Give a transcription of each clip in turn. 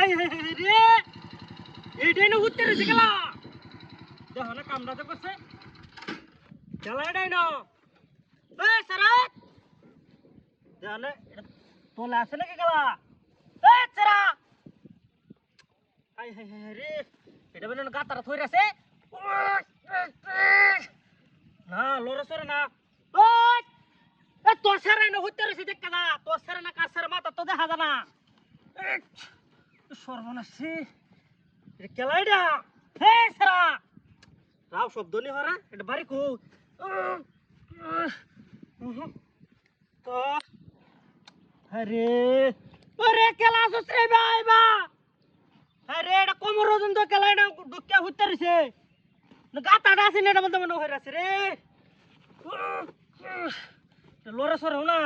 high high high রে এটাই না উত্তরে গেলা দেখো না কামড়া তো করছে খেলা এটাই না এই সারাত জানে তোলে আছে নাকি গেলা এই সারা হাই হাই হাই রে এটা বেন গাতারা থই রাছে না লরে সরে না ওই এ তোর সারাই না উত্তরে সে দেখ না তোর সারা না কার সারা মাথা তো দেখা যায় না সর্বনাশী এটা কেলাইডা হে সারা রাও শব্দ নি হরা এটা বাড়ি কো তো আরে ওরে কেলা সুসরে ভাই বা আরে এটা কোমর ওজন তো কেলাইডা দুকিয়া হুতরিছে না গাতাডা আছে না এটা বলতে মনে হই রাছে রে লোরে সরে না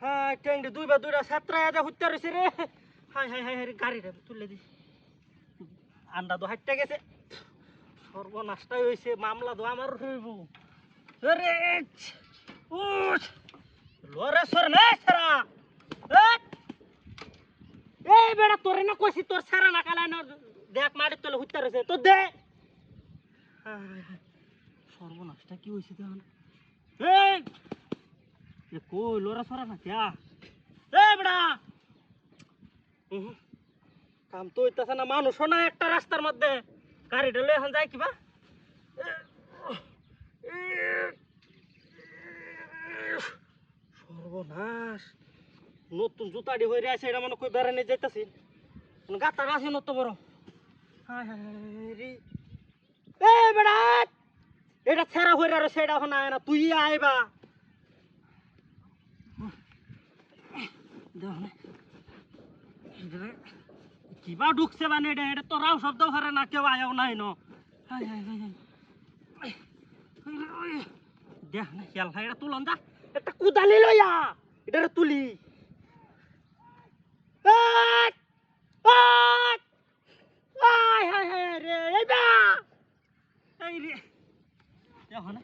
হ্যাঁ ট্যাংডি দুইটা সাতরা যা হুতরিছে রে হাই হাই হাই গাড়িটা তুলে দি আন্ডা তো হাইটটা গেছে সর্বনাশটাই হয়েছে মামলা তো আমার হইব আরে উঠ লরে সরে না সারা এই বেড়া তোরে না কইছি তোর সারা না কালাই না দেখ মাটির তলে হুইতে রয়েছে তো দে সর্বনাশটা কি হয়েছে দেখুন এই কই লরে সরা না ক্যা এই বেড়া কাম তো হইতাছে না মানুষও না একটা রাস্তার মধ্যে গাড়িটা লয়ে এখন যায় কিবা সর্বনাশ নতুন জুতাডি হয়ে আছে এটা মানে কই বেড়ানি যাইতাছি গাতার আছে নত বড় হায় হায় রে এ বেড়া এটা ছেড়া হয়ে আর সেটা এখন আয় না তুই আইবা কিবা ঢুকছে মানে এটা তো রাও শব্দ হারে না কেউ আয়াও নাই ন দেখ না খেয়াল হয় এটা তুলন যা একটা কুদালি লইয়া এটা তুলি রে এইবা এই রে দেখো না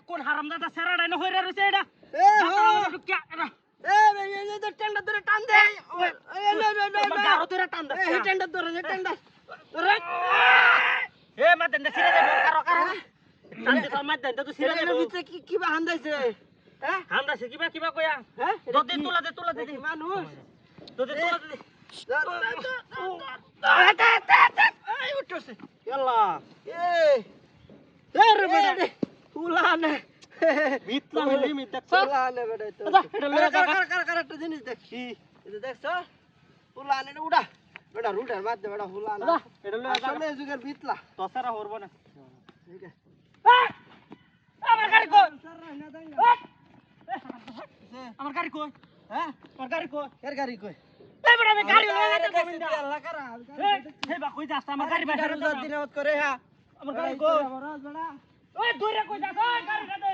কোন হারামদাদা সেরাডাই না হইরা রইছে এটা টান দে গাড়ো ধরে টান দে এই টেন্ডার ধরে এ মাতেন দে সিরা দে কারো টান দে মাতেন দে তো সিরা দে ভিতরে কি বা হান্দাইছে হ্যাঁ হান্দাইছে কিবা কইয়া হ্যাঁ দে তোলা দে মানুষ দে তোলা দে এই উঠছে ইয়াল্লা রে বেটা ফুলানে মিতলা মিলি মিত দেখছ ফুলানে বেটা তো কার একটা জিনিস দেখি এটা দেখছ ফুলানে উড়া বেটা রুটার মার দে বেটা ফুলানে এটা লয়ে আসলে যুগের মিতলা তসারা হরব না ঠিক আছে আমার গাড়ি কই আমার গাড়ি কই হ্যাঁ আমার গাড়ি কই এর গাড়ি কই এই বেটা গাড়ি লয়ে যাচ্ছে আল্লাহ করা এই বা কই যাস আমার গাড়ি বাইরে দিনত করে হ্যাঁ আমার গাড়ি কই ওই দূরে কই যাস গাড়িটা দে